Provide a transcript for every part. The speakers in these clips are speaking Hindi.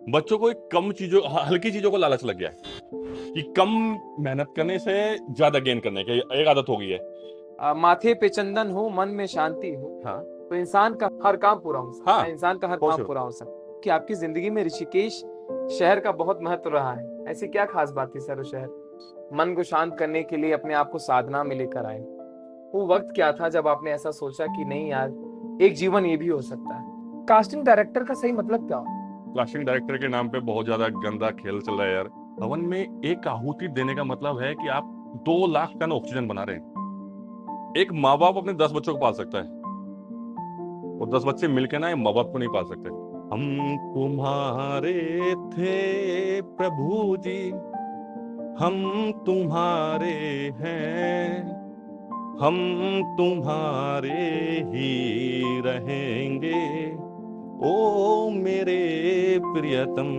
बच्चों को एक कम चीजों हल्की चीजों को लालच लग गया है कि कम मेहनत करने से ज्यादा गेन करने की एक आदत हो गई है। माथे पे चंदन हो, मन में शांति हो, हाँ तो इंसान का हर काम पूरा हो सकता हाँ, है। इंसान का हर फॉर काम श्योर। पूरा हो सकता है। कि आपकी जिंदगी में ऋषिकेश शहर का बहुत महत्व रहा है। ऐसी क्या खास बात थी सर? वो शहर मन को शांत करने के लिए अपने आप को साधना में लेकर आए। वो वक्त क्या था जब आपने ऐसा सोचा कि नहीं यार, एक जीवन ये भी हो सकता है? कास्टिंग डायरेक्टर का सही मतलब क्या होता कास्टिंग डायरेक्टर के नाम पे बहुत ज्यादा गंदा खेल चल रहा है यार। हवन में एक आहुति देने का मतलब है कि आप 2 लाख टन ऑक्सीजन बना रहे हैं। एक माँ बाप अपने 10 बच्चों को पाल सकता है और 10 बच्चे मिलकर ना माँ बाप को नहीं पाल सकते। हम तुम्हारे थे प्रभु जी, हम तुम्हारे हैं, हम तुम्हारे ही रहेंगे, ओ मेरे प्रियतम।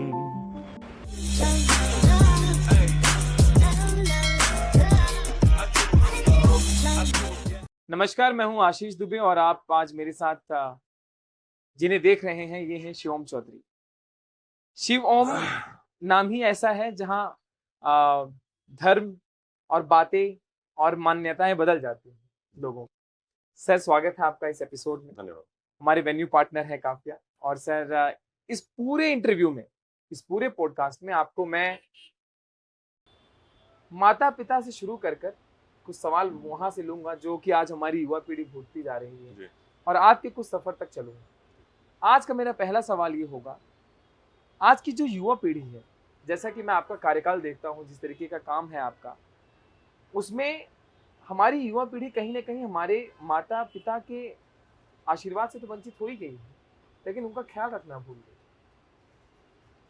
है? नमस्कार, मैं हूं आशीष दुबे और आप आज मेरे साथ जिन्हें देख रहे हैं ये हैं शिवम चौधरी। शिव ओम नाम ही ऐसा है जहां धर्म और बातें और मान्यताएं बदल जाती हैं लोगों की। सर, स्वागत है आपका इस एपिसोड में। धन्यवाद। हमारे वेन्यू पार्टनर है काफिया। और सर, इस पूरे इंटरव्यू में, इस पूरे पॉडकास्ट में आपको मैं माता पिता से शुरू कर कुछ सवाल वहां से लूंगा जो कि आज हमारी युवा पीढ़ी भूलती जा रही है जी। और आपके कुछ सफर तक चलूंगा। आज का मेरा पहला सवाल ये होगा, आज की जो युवा पीढ़ी है, जैसा कि मैं आपका कार्यकाल देखता हूँ, जिस तरीके का काम है आपका, उसमें हमारी युवा पीढ़ी कहीं ना कहीं हमारे माता पिता के आशीर्वाद से तो वंचित हो ही गई है, लेकिन उनका ख्याल रखना भूल गई।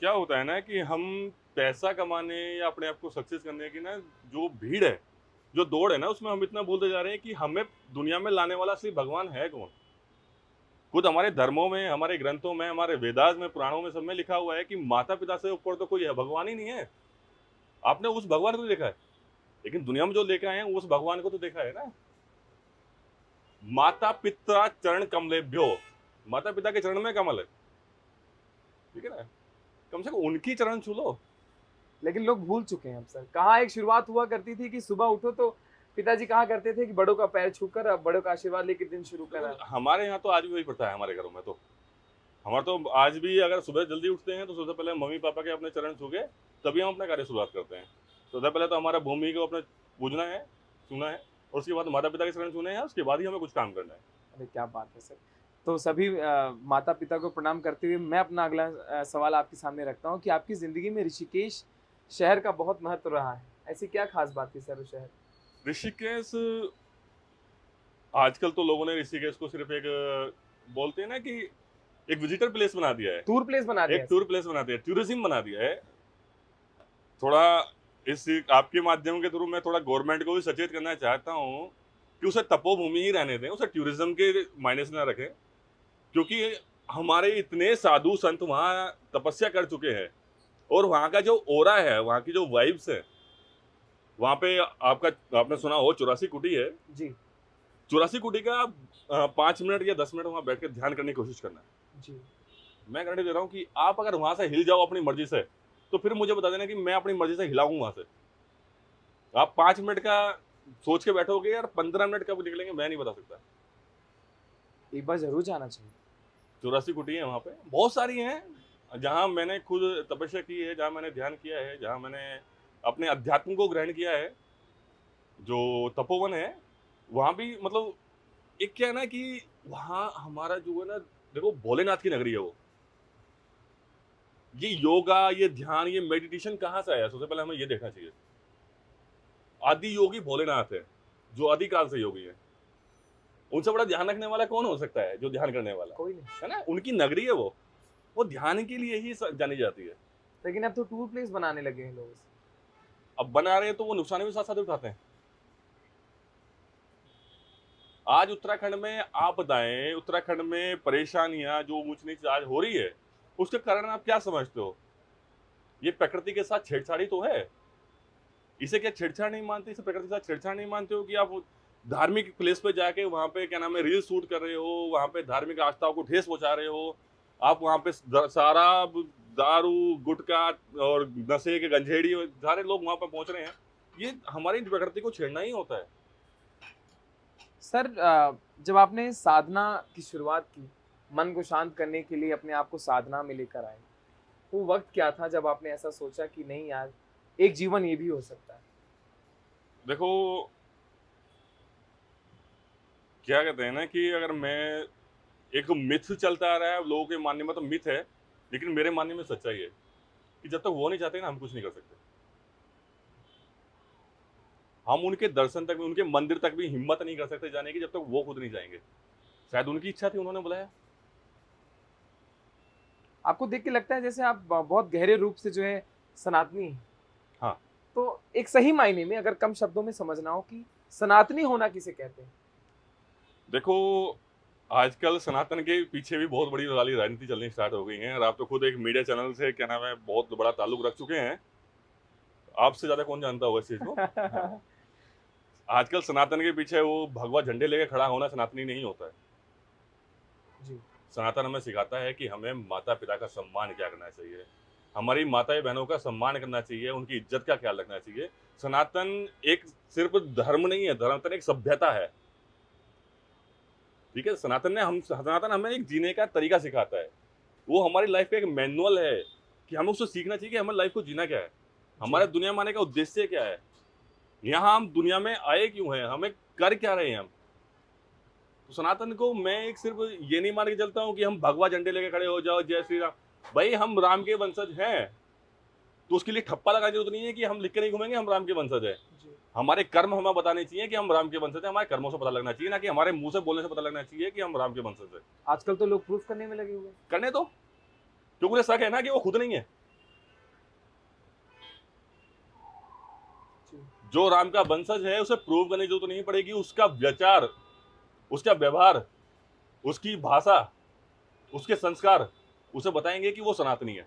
क्या होता है ना कि हम पैसा कमाने या अपने आप को सक्सेस करने की ना जो भीड़ है, जो दौड़ है ना, उसमें हम इतना भूलते जा रहे हैं कि हमें दुनिया में लाने वाला असली भगवान है कौन। खुद हमारे धर्मों में, हमारे ग्रंथों में, हमारे वेदास में, पुराणों में, सब में लिखा हुआ है कि माता पिता से ऊपर तो कोई है भगवान ही नहीं है। आपने उस भगवान को देखा है, लेकिन दुनिया में जो देखा है उस भगवान को तो देखा है ना। माता पिता चरण कमलेभ्यो, माता पिता के चरण में कमल है, ठीक है ना। कम से कम उनकी चरण छू लो। लेकिन लोग भूल चुके हैं अब सर। कहाँ एक शुरुआत हुआ करती थी कि सुबह उठो तो पिताजी कहा करते थे कि बड़ों का पैर छूकर अब बड़ों का आशीर्वाद लेकर दिन शुरू करा। हमारे यहाँ तो आज भी वही प्रथा है। हमारे घरों में तो हमारे तो आज भी अगर सुबह जल्दी उठते हैं तो सबसे पहले मम्मी पापा के अपने चरण छू के तभी हम अपना कार्य शुरुआत करते हैं। सबसे पहले तो हमारा भूमि को अपने पूजना है, सुना है, और उसके बाद माता पिता के चरण छूने हैं, उसके बाद ही हमें कुछ काम करना है। अरे क्या बात है सर। तो सभी माता पिता को प्रणाम करते हुए मैं अपना अगला सवाल आपके सामने रखता हूँ कि आपकी जिंदगी में ऋषिकेश शहर का बहुत महत्व रहा है। ऐसी क्या खास बात थी सर उस शहर? ऋषिकेश, आजकल तो लोगों ने ऋषिकेश को सिर्फ एक बोलते हैं ना कि एक विजिटर प्लेस बना दिया है, टूर प्लेस बना दिया एक टूर प्लेस बना दिया है, टूरिज्म बना दिया है। थोड़ा इस आपके माध्यम के थ्रू मैं थोड़ा गवर्नमेंट को भी सचेत करना चाहता हूँ कि उसे तपोभूमि ही रहने दें, उसे टूरिज्म के मायने से ना रखें, क्योंकि हमारे इतने साधु संत वहाँ तपस्या कर चुके हैं और वहाँ का जो ओरा है, वहाँ की जो वाइब्स है, वहाँ पे आपने सुना हो 84 कुटी है जी 84 कुटी का 5 मिनट या 10 मिनट वहाँ बैठ के ध्यान करने की कोशिश करना है। जी। मैं गारंटी दे रहा हूँ कि आप अगर वहाँ से हिल जाओ अपनी मर्जी से, तो फिर मुझे बता देना कि मैं अपनी मर्जी से हिलाऊं वहाँ से। आप 5 मिनट का सोच के बैठोगे यार, 15 मिनट कब निकलेंगे मैं नहीं बता सकता। एक बार जरूर जाना चाहिए। 84 कुटी है वहाँ पे, बहुत सारी हैं जहाँ मैंने खुद तपस्या की है, जहाँ मैंने ध्यान किया है, जहाँ मैंने अपने अध्यात्म को ग्रहण किया है। जो तपोवन है वहाँ भी मतलब एक क्या है ना कि वहाँ हमारा जो है ना, देखो भोलेनाथ की नगरी है वो। ये योगा, ये ध्यान, ये मेडिटेशन कहाँ से आया? सबसे पहले हमें ये देखना चाहिए। आदि योगी भोलेनाथ है, जो आदिकाल से योगी है। उनसे बड़ा ध्यान रखने वाला कौन हो सकता है? जो ध्यान करने वाला कोई नहीं। है ना, उनकी नगरी है वो ध्यान के लिए ही जानी जाती है। लेकिन अब तो टूर प्लेस बनाने लगे हैं लोग। अब बना रहे हैं तो वो नुकसान भी साथ साथ उठाते हैं। आज उत्तराखंड में आपदाएं, उत्तराखंड में परेशानियां जो ऊंच नीच आज हो रही है, उसके कारण आप क्या समझते हो? ये प्रकृति के साथ छेड़छाड़ी तो है। इसे क्या छेड़छाड़ नहीं मानते? इसे प्रकृति के साथ छेड़छाड़ नहीं मानते हो कि आप धार्मिक प्लेस पे जाके वहां पे क्या नाम है रील शूट कर रहे हो, वहां पे धार्मिक आस्थाओं को ठेस पहुंचा रहे हो, आप वहां पे सारा दारू, गुटखा और नशे के गंजेड़ी सारे लोग वहां पर पहुंच रहे हैं। ये हमारी प्रकृति को छेड़ना ही होता है। सर जब आपने साधना की शुरुआत की, मन को शांत करने के लिए अपने आप को साधना में लेकर आए, वो वक्त क्या था जब आपने ऐसा सोचा कि नहीं यार, एक जीवन ये भी हो सकता है? देखो, क्या कहते हैं ना कि अगर मैं एक मिथ चलता आ रहा है, लोगों के मानने में तो मिथ है, लेकिन मेरे मानने में सच्चाई है कि जब तक वो नहीं चाहते ना, हम कुछ नहीं कर सकते। हम उनके दर्शन तक भी, उनके मंदिर तक भी हिम्मत नहीं कर सकते जाने की जब तक वो खुद नहीं जाएंगे। शायद उनकी इच्छा थी, उन्होंने बुलाया। आपको देख के लगता है जैसे आप बहुत गहरे रूप से जो है सनातनी हैं। हाँ। तो एक सही मायने में अगर कम शब्दों में समझना हो कि सनातनी होना किसे कहते हैं? देखो, आजकल सनातन के पीछे भी बहुत बड़ी वाली राजनीति चलनी स्टार्ट हो गई है, और आप तो खुद एक मीडिया चैनल से, क्या नाम है, बहुत बड़ा ताल्लुक रख चुके हैं। आपसे ज्यादा कौन जानता होगा इस चीज को? हाँ। आजकल सनातन के पीछे वो भगवा झंडे लेके खड़ा होना सनातनी नहीं होता है। जी। सनातन हमें सिखाता है कि हमें माता पिता का सम्मान क्या करना चाहिए, हमारी माता बहनों का सम्मान करना चाहिए, उनकी इज्जत का ख्याल रखना चाहिए। सनातन एक सिर्फ धर्म नहीं है, सनातन एक सभ्यता है। ठीक है, सनातन हमें एक जीने का तरीका सिखाता है। वो हमारी लाइफ का एक मैनुअल है कि हमें उससे सीखना चाहिए कि हमें लाइफ को जीना क्या है, हमारे दुनिया में आने का उद्देश्य क्या है, यहाँ हम दुनिया में आए क्यों हैं, हमें कर क्या रहे हैं हम। तो सनातन को मैं एक सिर्फ ये नहीं मान के चलता हूँ कि हम भगवा झंडे लेके खड़े हो जाओ, जय श्री राम। भाई, हम राम के वंशज हैं, तो उसके लिए ठप्पा लगाने की जरूरत नहीं है कि हम लिख के नहीं घूमेंगे हम राम के वंशज हैं। हमारे कर्म हमें बताने चाहिए कि हम राम के वंशज हैं, हमारे कर्मों से पता लगना चाहिए, ना कि हमारे मुंह से बोलने से पता लगना चाहिए कि हम राम के वंशज हैं। आजकल तो लोग प्रूफ करने में लगे हुए हैं। करने दो, क्योंकि उन्हें शक है ना कि वो खुद नहीं है। जो राम का वंशज है उसे प्रूव करने की जरूरत नहीं पड़ेगी। उसका विचार, उसका व्यवहार, उसकी भाषा, उसके संस्कार उसे बताएंगे कि वो सनातनी है।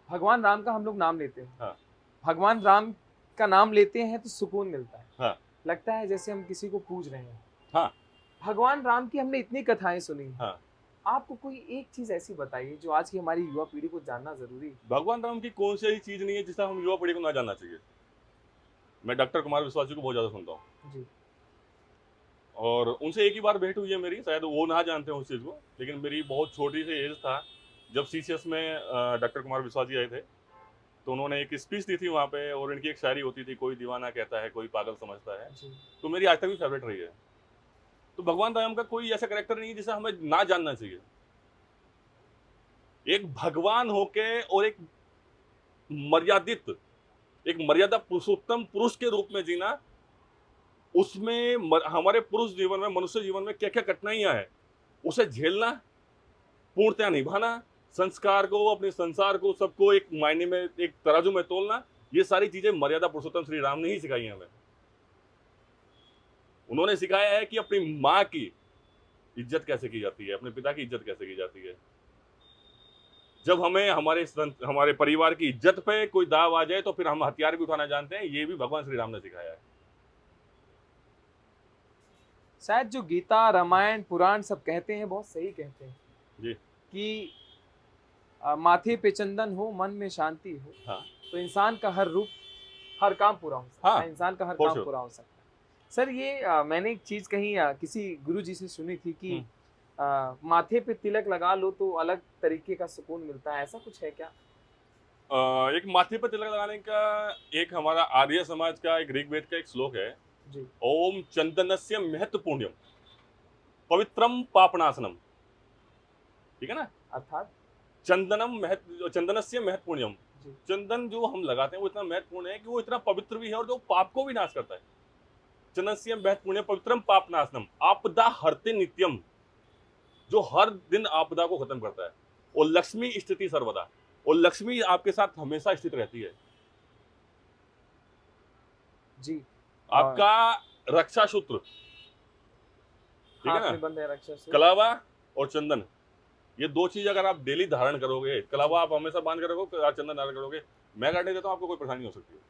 भगवान राम का हम लोग नाम लेते हैं। हाँ। भगवान राम का नाम लेते हैं तो सुकून मिलता है। हाँ। लगता है जैसे हम किसी को पूज रहे हैं। हाँ। भगवान राम की हमने इतनी कथाएं सुनी। हाँ। आपको कोई एक चीज ऐसी बताइए जो आज की हमारी युवा पीढ़ी को जानना जरूरी है। भगवान राम की कौन सी ऐसी चीज नहीं है जिसे हम युवा पीढ़ी को ना जानना चाहिए। मैं डॉक्टर कुमार विश्वास जी को बहुत ज्यादा सुनता हूँ जी। और उनसे एक ही बार भेंट हुई है मेरी, शायद वो ना जानते हो उस चीज़ को, लेकिन मेरी बहुत छोटी सी एज था जब सीसीएस में डॉक्टर कुमार विश्वास जी आए थे, तो उन्होंने एक स्पीच दी थी वहाँ पे, और इनकी एक शायरी होती थी, कोई दीवाना कहता है कोई पागल समझता है, तो मेरी आज तक भी फेवरेट रही है। तो भगवान राम का कोई ऐसा कैरेक्टर नहीं है जिसे हमें ना जानना चाहिए। एक भगवान होके और एक मर्यादित, एक मर्यादा पुरुषोत्तम पुरुष के रूप में जीना, उसमें हमारे पुरुष जीवन में, मनुष्य जीवन में क्या क्या कठिनाइयां हैं, उसे झेलना, पूर्णतया निभाना, संस्कार को, अपने संसार को, सबको एक मायने में, एक तराजू में तोलना, ये सारी चीजें मर्यादा पुरुषोत्तम श्री राम ने ही सिखाई हैं हमें। उन्होंने सिखाया है कि अपनी माँ की इज्जत कैसे की जाती है, अपने पिता की इज्जत कैसे की जाती है। जब हमें हमारे परिवार की इज्जत पे कोई दाव आ जाए तो फिर हम हथियार भी उठाना जानते हैं, ये भी भगवान श्री राम ने सिखाया है। शायद जो गीता, रामायण, पुराण सब कहते हैं, बहुत सही कहते हैं जी। कि माथे पे चंदन हो, मन में शांति हो। हाँ। तो इंसान का हर रूप, हर काम पूरा हो सकता है। हाँ, इंसान का हर for काम sure। पूरा हो सकता है। सर ये मैंने एक चीज कहीं किसी गुरु जी से सुनी थी कि माथे पे तिलक लगा लो तो अलग तरीके का सुकून मिलता है, ऐसा कुछ है क्या? एक माथे पर तिलक लगाने का, एक हमारा आर्य समाज का एक ऋग्वेद का एक श्लोक है जी। ओम चंदनस्य महत्वपूर्ण्यम पवित्रम पापनाशनम। ठीक है ना? अर्थात चंदनस्य महत्वपूर्ण्यम, चंदन जो हम लगाते हैं वो इतना महत्वपूर्ण है कि वो इतना पवित्र भी है और जो पाप को भी नाश करता है। चंदनस्य महत्वपूर्ण्यम पवित्रम पापनाशनम आपदा हरते नित्यम, जो हर दिन आपदा को खत्म करता है। और लक्ष्मी स्थिति सर्वदा, और लक्ष्मी आपके साथ हमेशा स्थित रहती है। जी। आपका रक्षा सूत्र, ठीक है ना, बंद है रक्षा सूत्र। कलावा और चंदन, ये दो चीज अगर आप डेली धारण करोगे, कलावा आप हमेशा बांध कर रखोगे, चंदन धारण करोगे, मैं गारंटी देता हूँ आपको कोई परेशानी हो सकती है,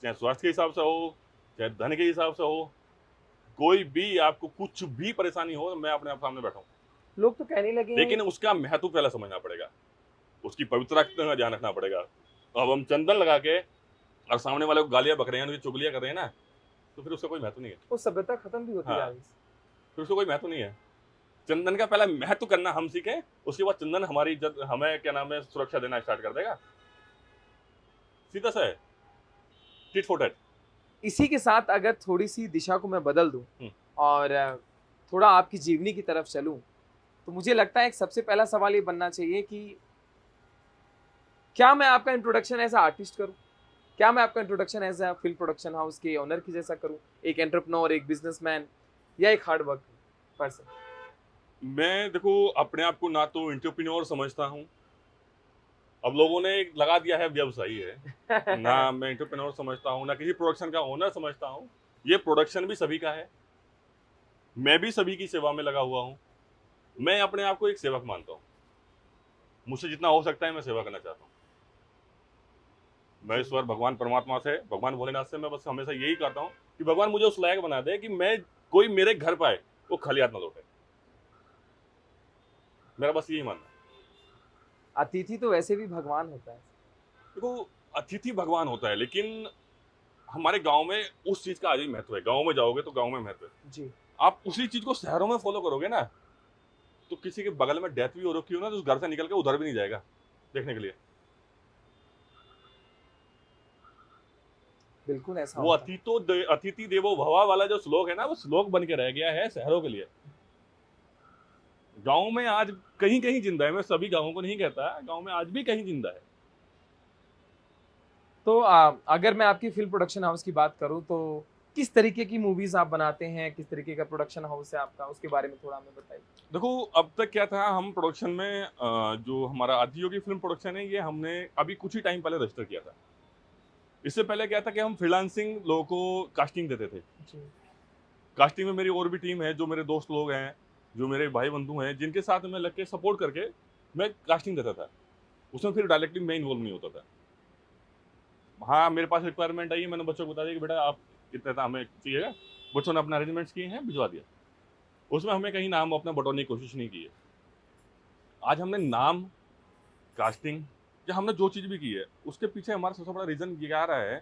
चाहे स्वास्थ्य के हिसाब से हो, चाहे धन के हिसाब से हो, कोई भी आपको कुछ भी परेशानी हो, मैं अपने आप सामने बैठा हूँ। लोग तो कहने लगे हैं लेकिन उसका महत्व पहले समझना पड़ेगा, उसकी पवित्रता का ध्यान रखना पड़ेगा। अब हम चंदन लगा के और सामने वाले को गालियां बक रहे हैं, उनकी चुगलियां कर रहे हैं ना, तो फिर उसका कोई महत्व नहीं है। वो सभ्यता खत्म भी होती जा हाँ। रही है। फिर उसका कोई महत्व नहीं है। चंदन का पहला महत्व करना हम सीखें, उसके बाद चंदन हमारी इज्जत, हमें क्या नाम है, सुरक्षा देना स्टार्ट कर देगा। सीधा सा है, टिट फॉर टैट। इसी के साथ अगर थोड़ी सी दिशा को मैं बदल दूं हम्म। और थोड़ा आपकी जीवनी की तरफ चलूं, तो मुझे लगता है एक सबसे पहला सवाल ये बनना चाहिए कि क्या मैं आपका इंट्रोडक्शन एज आर्टिस्ट करूं, क्या मैं आपका introduction as a film production house के ओनर की जैसा करूं, एक एंटरप्रेन्योर, एक बिजनेसमैन या एक हार्ड वर्क पर्सन? मैं देखो अपने आप को ना तो एंटरप्रेन्योर समझता हूँ, अब लोगों ने लगा दिया है व्यवसायी है ना, मैं एंटरप्रेन्योर समझता हूँ, ना किसी प्रोडक्शन का ओनर समझता हूँ। ये प्रोडक्शन भी सभी का है, मैं भी सभी की सेवा में लगा हुआ हूँ। मैं अपने आप को एक सेवक मानता हूँ, मुझसे जितना हो सकता है मैं सेवा करना चाहता हूँ। मैं ईश्वर भगवान परमात्मा से, भगवान भोलेनाथ से मैं बस हमेशा यही करता हूँ कि भगवान मुझे उस लायक बना दे कि मैं, कोई मेरे घर पाए वो खाली हाथ ना लौटे। मेरा बस यही मानना है। अतिथि तो वैसे भी भगवान होता है। देखो अतिथि भगवान होता है, लेकिन हमारे गांव में उस चीज का आज भी महत्व है। गांव में जाओगे तो गांव में महत्व है। जी। आप उसी चीज को शहरों में फॉलो करोगे ना, तो किसी के बगल में डेथ भी हो रखी हो ना, तो उस घर से निकल के उधर भी नहीं जाएगा देखने के लिए। बिल्कुल ऐसा वो होता है। अतिथि देवो भवा वाला जो श्लोक है ना, वो श्लोक बन के रह गया है शहरों के लिए। गांव में आज कहीं कहीं जिंदा है, मैं सभी गांवों को नहीं कहता, गांव में आज भी कहीं जिंदा है। तो अगर मैं आपकी फिल्म प्रोडक्शन हाउस की बात करूं तो किस तरीके की मूवीज आप बनाते हैं, किस तरीके का प्रोडक्शन हाउस है आपका, उसके बारे में थोड़ा हमें बताइए। देखो अब तक क्या था, हम प्रोडक्शन में जो हमारा आदियोगी फिल्म प्रोडक्शन है, ये हमने अभी कुछ ही टाइम पहले रजिस्टर किया था। इससे पहले क्या था कि हम फ्रीलांसिंग लोगों को कास्टिंग देते थे। जी। कास्टिंग में मेरी और भी टीम है, जो मेरे दोस्त लोग हैं, जो मेरे भाई बंधु हैं, जिनके साथ मैं लग के सपोर्ट करके मैं कास्टिंग देता था। उसमें फिर डायरेक्टली मैं इन्वॉल्व नहीं होता था। हाँ, मेरे पास रिक्वायरमेंट आई है, मैंने बच्चों को बता दिया कि बेटा आप इतना हमें चाहिएगा, बच्चों ने अपना अरेंजमेंट्स किए हैं, भिजवा दिया। उसमें हमने कहीं नाम अपना बटोरने की कोशिश नहीं की है। आज हमने नाम, कास्टिंग या हमने जो चीज़ भी की है, उसके पीछे हमारा सबसे बड़ा रीज़न ये आ रहा है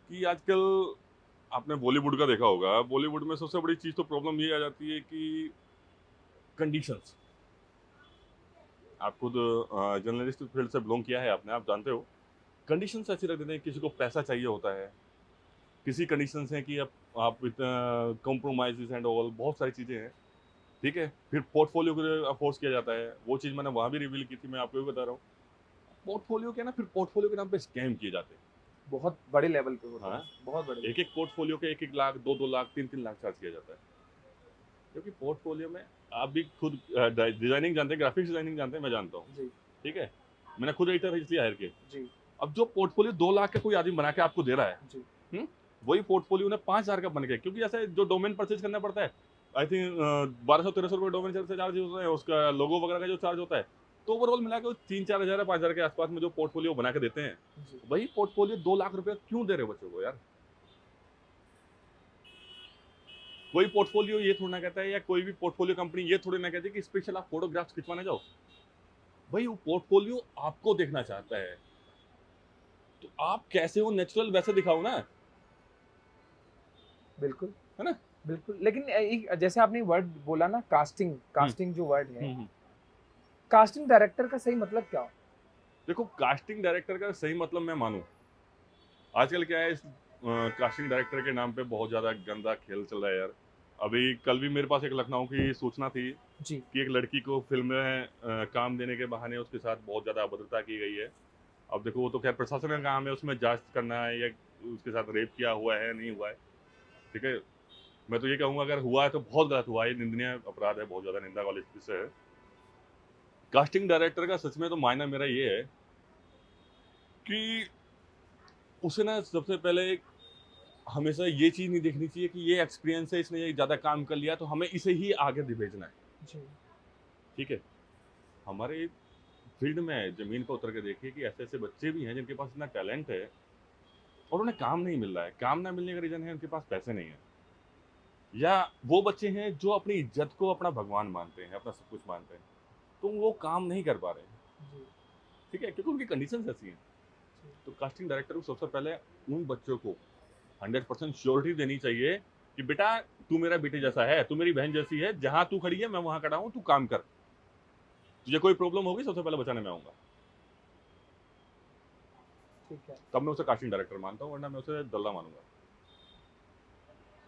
कि आजकल आपने बॉलीवुड का देखा होगा, बॉलीवुड में सबसे बड़ी चीज़ तो प्रॉब्लम ये आ जाती है कि कंडीशंस। आप खुद जर्नलिस्ट फील्ड से बिलोंग किया है आपने, आप जानते हो कंडीशंस ऐसी रख देते हैं। किसी को पैसा चाहिए होता है, किसी कंडीशंस हैं कि आप इतना कॉम्प्रोमाइज़ एंड ऑल, बहुत सारी चीज़ें हैं, ठीक है। फिर पोर्टफोलियो को फोर्स किया जाता है, वो चीज़ मैंने वहाँ भी रिवील की थी, मैं आपको भी बता रहा हूँ। पोर्टफोलियो क्या ना, फिर पोर्टफोलियो के नाम पे स्कैम किए जाते हैं। बहुत बड़े लेवल पे होता हाँ, है, बहुत बड़े। एक एक पोर्टफोलियो के 1-1 लाख, 2-2 लाख, 3-3 लाख चार्ज किया जाता है, क्योंकि पोर्टफोलियो में आप भी खुद डिजाइनिंग जानते हैं, ग्राफिक्स डिजाइनिंग जानते हैं, मैं जानता हूँ, जी। ठीक है। मैंने खुद एडिटर इसलिए हायर किए। जी। अब जो पोर्टफोलियो 2 लाख का कोई आदमी बना के आपको दे रहा है, जी। वही पोर्टफोलियो ने 5,000 का बन गया, क्योंकि ऐसे जो डोमेन परचेज करना पड़ता है, आई थिंक 1200-1300 रुपये डोमेन से चार्ज होता है, उसका लोगो वगैरह का जो चार्ज होता है, तो ओवरऑल मिला के 3-4 हज़ार 5,000 के आसपास में जो पोर्टफोलियो बना के देते हैं, जी। वही पोर्टफोलियो 2 लाख रुपए क्यों दे रहे हो बच्चों को यार? कोई पोर्टफोलियो ये थोड़ा ना कहता है, या कोई भी पोर्टफोलियो कंपनी ये थोड़ी ना कहती है कि स्पेशल आप फोटोग्राफ्स खिंचवाने जाओ। भाई वो पोर्टफोलियो आपको देखना चाहता है, तो आप कैसे हो नेचुरल वैसे दिखाओ ना, बिल्कुल। है ना? बिल्कुल, लेकिन एक जैसे आपने वर्ड बोला ना, कास्टिंग, कास्टिंग जो वर्ड है, हम्म। कास्टिंग डायरेक्टर का सही मतलब क्या हो? देखो कास्टिंग डायरेक्टर का सही मतलब मैं मानूं, आजकल क्या है, इस कास्टिंग डायरेक्टर के नाम पे बहुत ज़्यादा गंदा खेल चल रहा है यार। अभी कल भी मेरे पास एक लखनऊ की सूचना थी जी। कि एक लड़की को फिल्म में काम देने के बहाने उसके साथ बहुत ज़्यादा अभद्रता की गई है। अब देखो वो तो खैर प्रशासन का काम है, उसमें जांच करना है, या उसके साथ रेप किया हुआ है नहीं हुआ है, ठीक है। मैं तो ये कहूँगा अगर हुआ है तो बहुत गलत हुआ है, निंदनीय अपराध है, बहुत ज़्यादा निंदा वाली विषय है। कास्टिंग डायरेक्टर का सच में तो मायना मेरा ये है कि उसे ना सबसे पहले हमेशा ये चीज़ नहीं देखनी चाहिए कि ये एक्सपीरियंस है, इसने ये ज़्यादा काम कर लिया तो हमें इसे ही आगे भेजना है, जी। ठीक है। हमारे फील्ड में ज़मीन पर उतर के देखिए कि ऐसे ऐसे बच्चे भी हैं जिनके पास इतना टैलेंट है और उन्हें काम नहीं मिल रहा है। काम ना मिलने का रीज़न है उनके पास पैसे नहीं है, या वो बच्चे हैं जो अपनी इज्जत को अपना भगवान मानते हैं, अपना सब कुछ मानते हैं, तो वो काम नहीं कर पा रहे हैं। जी, ठीक है, क्योंकि उनकी कंडीशंस ऐसी हैं। जी, तो कास्टिंग डायरेक्टर को सबसे पहले उन बच्चों को 100% श्योरिटी देनी चाहिए कि बेटा तू मेरा बेटे जैसा है, तू मेरी बहन जैसी है, जहां तू खड़ी है मैं वहां खड़ा हूं, तू काम कर, तुझे कोई प्रॉब्लम होगी सबसे पहले बचाने में आऊंगा। ठीक है। तब मैं उसे कास्टिंग डायरेक्टर मानता हूँ, वरना मैं उसे दल्ला मानूंगा।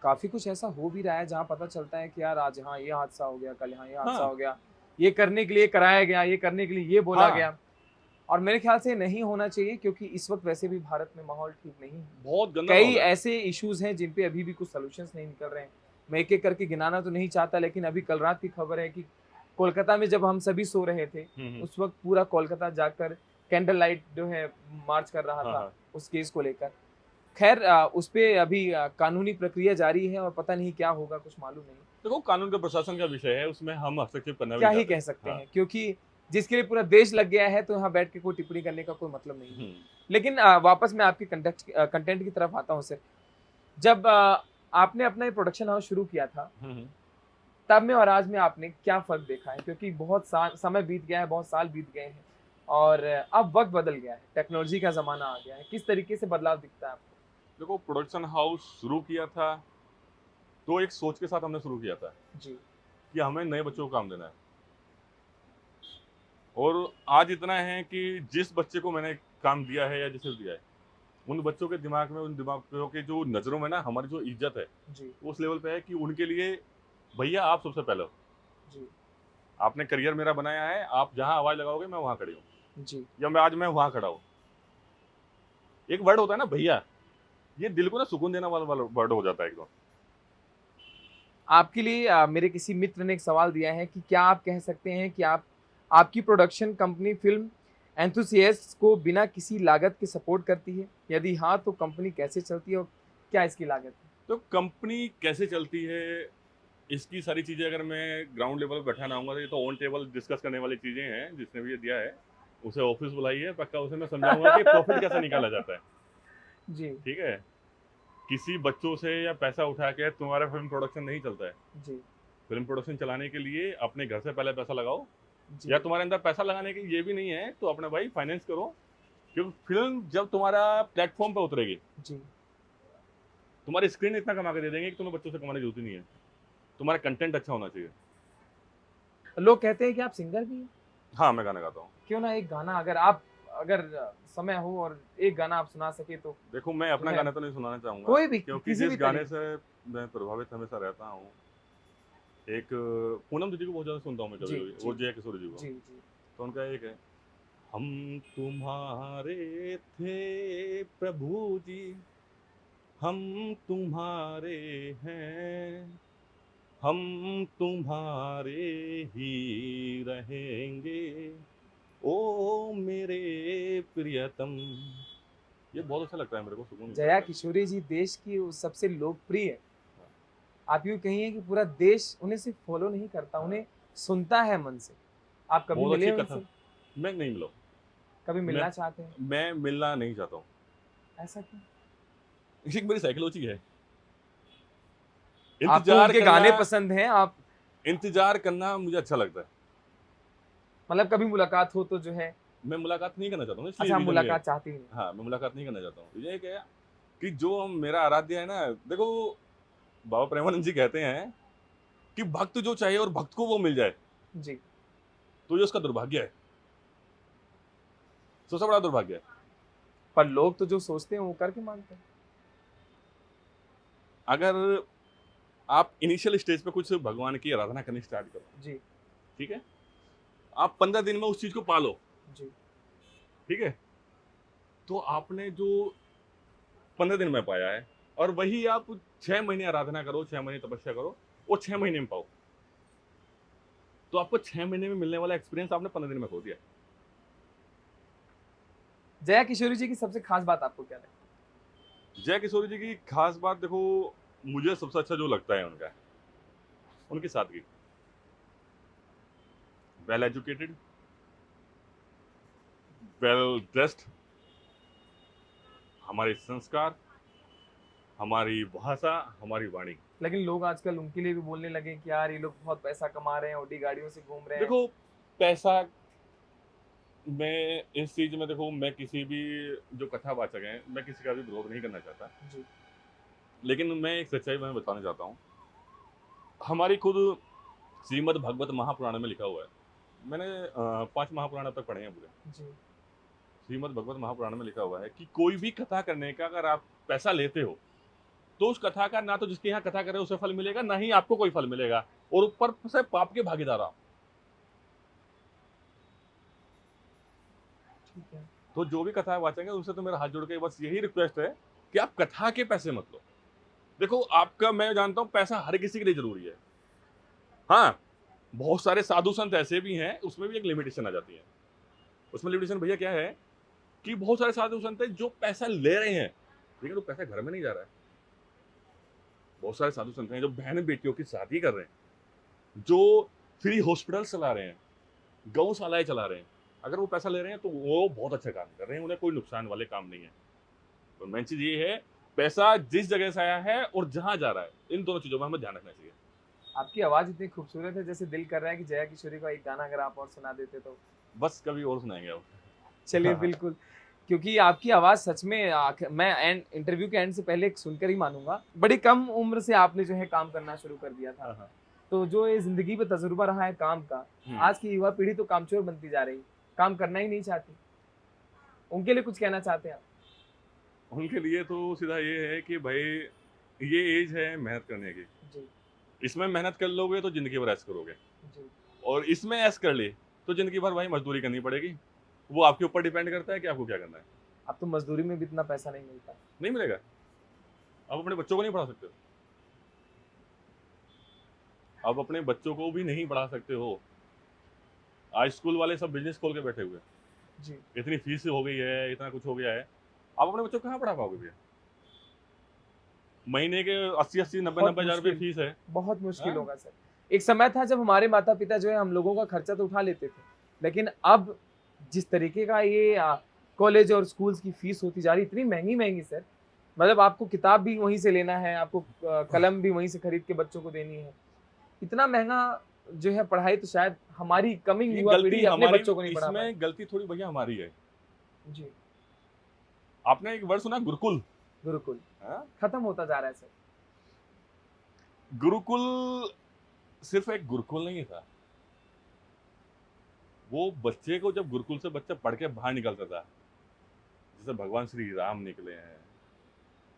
काफ़ी कुछ ऐसा हो भी रहा है जहाँ पता चलता है कि यार आज हाँ, ये हादसा हो गया, कल यहाँ ये हादसा हाँ हो गया, ये करने के लिए कराया गया, ये करने के लिए ये बोला हाँ, गया। और मेरे ख्याल से नहीं होना चाहिए क्योंकि इस वक़्त वैसे भी भारत में माहौल ठीक नहीं है। बहुत गंदा कई माहौल है। ऐसे इश्यूज़ हैं जिन पे अभी भी कुछ सॉल्यूशंस नहीं निकल रहे हैं। मैं एक-एक करके गिनाना तो नहीं चाहता लेकिन अभी कल रात की खबर है कि कोलकाता में जब हम सभी सो रहे थे, हम्म। उस वक़्त पूरा कोलकाता जाकर कैंडल लाइट जो है मार्च कर रहा हाँ था, हाँ। उस केस को लेकर। खैर उस पे अभी कानूनी प्रक्रिया जारी है और पता नहीं क्या होगा, कुछ मालूम नहीं। देखो कानून का प्रशासन का विषय है, उसमें हम हस्तक्षेप करना भी क्या नहीं ही चाहते। कह सकते हाँ। हैं क्योंकि जिसके लिए पूरा देश लग गया है, तो यहाँ बैठ के कोई टिप्पणी करने का कोई मतलब नहीं है। हम्म। लेकिन वापस मैं आपके कंटेंट की तरफ आता हूँ सिर्फ। जब आपने अपना ये प्रोडक्शन हाउस शुरू किया था, हम्म। तब में और आज में आपने क्या फ़र्क देखा है? क्योंकि बहुत समय बीत गया है, बहुत साल बीत गए हैं और अब वक़्त बदल गया है, टेक्नोलॉजी का ज़माना आ गया है। किस तरीके से बदलाव दिखता है आपको? देखो प्रोडक्शन हाउस शुरू किया था तो एक सोच के साथ हमने शुरू किया था जी, कि हमें नए बच्चों को काम देना है। और आज इतना है कि जिस बच्चे को मैंने काम दिया है या जिसे दिया है, उन बच्चों के दिमाग में, उन दिमागों के जो नज़रों में ना हमारी जो इज्जत है, जी, वो उस लेवल पे है कि उनके लिए भैया आप सबसे पहले हो। जी, आपने करियर मेरा बनाया है, आप जहाँ आवाज़ लगाओगे मैं वहाँ खड़ी हूँ, जी। या मैं वहाँ खड़ा हूँ। एक वर्ड होता है ना भैया, ये दिल को ना सुकून देने वाला वर्ड हो जाता है एकदम। आपके लिए मेरे किसी मित्र ने एक सवाल दिया है कि क्या आप कह सकते हैं कि आपकी प्रोडक्शन कंपनी फ़िल्म एंथुसियास्ट्स को बिना किसी लागत के सपोर्ट करती है? यदि हाँ, तो कंपनी कैसे चलती है और क्या इसकी लागत है? तो कंपनी कैसे चलती है, इसकी सारी चीज़ें अगर मैं ग्राउंड लेवल पर बैठाना आऊँगा तो ये तो ऑन टेबल डिस्कस करने वाली चीज़ें हैं। जिसने भी ये दिया है उसे ऑफिस बुलाइए, पक्का उसे मैं समझाऊंगा कि प्रॉफिट कैसे निकाला जाता है। जी, ठीक है, किसी बच्चों से या पैसा उठा के तुम्हारा फिल्म प्रोडक्शन नहीं चलता है। जी, फिल्म प्रोडक्शन चलाने के लिए अपने घर से पहले पैसा लगाओ, जी, या तुम्हारे अंदर पैसा लगाने की ये भी नहीं है तो अपने भाई फाइनेंस करो। क्योंकि फिल्म जब तुम्हारा प्लेटफॉर्म पे उतरेगी, जी। तुम्हारी स्क्रीन इतना कमा के दे देंगे कि तुम्हें बच्चों से कमाने की जरूरत ही नहीं है। तुम्हारा कंटेंट अच्छा होना चाहिए। लोग कहते हैं कि आप सिंगर भी हैं। हाँ, मैं गाना गाता हूँ। क्यों ना एक गाना अगर समय हो और एक गाना आप सुना सके तो देखो मैं जो अपना है गाना तो नहीं सुनाना चाहूँगा, कोई भी क्योंकि किसी भी जिस गाने तरीके से मैं प्रभावित हमेशा रहता हूँ, एक पूनम दीदी को बहुत ज़्यादा सुनता हूँ मैं जी, कभी-कभी, जी, वो जया किशोर जी को। जी, जी। तो उनका एक है, हम तुम्हारे थे प्रभु जी, हम तुम्हारे हैं, हम तुम्हारे ही रहेंगे, ओ मेरे प्रियतम। ये बहुत अच्छा लगता है मेरे को, सुकून मिलता है जया मेरे किशोरी जी देश की सबसे लोकप्रिय, आप यूँ कहिए कि पूरा देश उन्हें सिर्फ फॉलो नहीं करता, उन्हें सुनता है मन से। आप को। कभी बहुत मिले अच्छी हैं कथा। उनसे? मैं नहीं मिला हूँ। कभी मैं मिलना चाहते हैं? मैं मिलना नहीं चाहता हूँ। ऐसा क्यों? ये मेरी साइकोलॉजी है। आपको इंतजार उनके करना, गाने पसंद हैं, आप इंतजार करना मुझे अच्छा लगता है। मतलब कभी मुलाकात हो तो जो है मैं मुलाकात नहीं करना चाहता हूँ, इसलिए अच्छा, आप रीज़न ये है। मुलाकात चाहते ही नहीं। हाँ, मैं मुलाकात नहीं करना चाहता हूँ। ये क्या है कि जो मेरा आराध्य है ना, देखो बाबा प्रेमानंद जी कहते हैं कि भक्त जो चाहे और भक्त को वो मिल जाए, जी, तो ये उसका दुर्भाग्य है। सबसे बड़ा दुर्भाग्य है। पर लोग तो जो सोचते हैं वो करके मानते हैं। अगर आप इनिशियल स्टेज पे कुछ भगवान की आराधना करनी स्टार्ट करो, जी, ठीक है? आप 15 दिन में उस चीज़ को पालो, जी, ठीक है? तो आपने जो 15 दिन में पाया है, और वही आप 6 महीने आराधना करो, 6 महीने तपस्या करो, वो 6 महीने में पाओ। तो आपको 6 महीने में मिलने वाला एक्सपीरियंस आपने 15 दिन में खो दिया। जया किशोरी जी की सबसे खास बात आपको क्या लगती जय किशोर जी की खास बात, देखो मुझे सबसे अच्छा जो लगता है उनका, उनकी सादगी। वेल एजुकेटेड, वेल ड्रेस्ड, हमारे संस्कार, हमारी भाषा, हमारी वाणी, लेकिन लोग आजकल उनके लिए भी बोलने लगे कि यार ये लोग बहुत पैसा कमा रहे हैं, ऑडी गाड़ियों से घूम रहे हैं। देखो, पैसा मैं इस चीज में, देखो मैं किसी भी जो कथावाचक हैं, मैं किसी का भी विरोध नहीं करना चाहता, जी लेकिन मैं एक सच्चाई मैं बताना चाहता हूँ। हमारी खुद श्रीमद् भगवत महापुराण में लिखा हुआ है। मैंने 5 महापुराण अब तक पढ़े हैं पूरे। जी श्रीमद् भगवत महापुराण में लिखा हुआ है कि कोई भी कथा करने का अगर आप पैसा लेते हो, तो उस कथा का ना तो जिसके यहाँ कथा करे उसे फल मिलेगा, ना ही आपको कोई फल मिलेगा, और ऊपर से पाप के भागीदार आप। ठीक है। तो जो भी कथा वाचेंगे उनसे तो मेरा हाथ जोड़ के बस यही रिक्वेस्ट है कि आप कथा के पैसे मत लो। देखो, आपका, मैं जानता हूं पैसा हर किसी के लिए जरूरी है। हाँ, बहुत सारे साधु संत ऐसे भी हैं, उसमें भी एक लिमिटेशन आ जाती है। उसमें लिमिटेशन भैया क्या है कि बहुत सारे साधु संत हैं जो पैसा ले रहे हैं, लेकिन वो पैसा घर में नहीं जा रहा है। बहुत सारे साधु संत हैं जो बहन बेटियों की शादी कर रहे हैं, जो फ्री हॉस्पिटल चला रहे हैं, गौशालाएं चला रहे हैं। अगर वो पैसा ले रहे हैं तो वो बहुत अच्छा काम कर रहे हैं, उन्हें कोई नुकसान वाले काम नहीं है। तो मेन चीज ये है, पैसा जिस जगह से आया है और जहां जा रहा है, इन दोनों चीजों में हमें ध्यान रखना चाहिए। आपकी आवाज इतनी खूबसूरत है, जैसे दिल कर रहा है कि जया किशोरी का एक गाना अगर आप और सुना देते तो। बस कभी और सुनाएंगे आप। चलिए बिल्कुल, क्योंकि आपकी आवाज सच में मैं इंटरव्यू के एंड से पहले सुनकर ही मानूंगा। बड़ी कम उम्र से आपने जो है काम करना शुरू कर दिया था, हाँ। तो जो ये जिंदगी में तजुर्बा रहा है काम का, आज की युवा पीढ़ी तो कामचोर बनती जा रही, काम करना ही नहीं चाहती। उनके लिए कुछ कहना चाहते हैं आप? उनके लिए तो सीधा ये है कि भाई, ये एज है मेहनत करने की। जी इसमें मेहनत कर लोगे तो जिंदगी भर ऐश करोगे, जी और इसमें ऐश कर ले तो जिंदगी भर भाई मजदूरी करनी पड़ेगी। वो आपके ऊपर डिपेंड करता है कि आपको क्या करना है। अब तो मजदूरी में भी इतना पैसा नहीं मिलता। नहीं मिलेगा। आप अपने बच्चों को नहीं पढ़ा सकते हो, आप अपने बच्चों को भी नहीं पढ़ा सकते हो। आज स्कूल वाले सब बिजनेस खोल के बैठे हुए हैं। जी इतनी फीस हो गई है, इतना कुछ हो गया है, आप अपने बच्चों को कहाँ पढ़ा पाओगे भैया? महीने के 80-80, 90-90 हजार रुपये फीस है। बहुत मुश्किल हाँ? होगा सर। एक समय था जब हमारे माता पिता जो है हम लोगों का खर्चा तो उठा लेते थे, लेकिन अब जिस तरीके का ये कॉलेज और स्कूल्स की फीस होती जा रही, इतनी महंगी महंगी सर, मतलब आपको किताब भी वहीं से लेना है, आपको कलम भी वहीं से खरीद के बच्चों को देनी है। इतना महंगा जो है पढ़ाई, तो शायद हमारी कमिंग ये युवा गलती पीढ़ी अपने हमारी, बच्चों को नहीं पढ़ा पाए। इसमें गलती थोड़ी भैया हमारी है। जी आपने एक वर्ड सुना, गुरुकुल? गुरुकुल हाँ? खत्म होता जा रहा है सर। गुरुकुल सिर्फ एक गुरुकुल नहीं था। वो बच्चे को, जब गुरुकुल से बच्चा पढ़ के बाहर निकलता था, जैसे भगवान श्री राम निकले हैं,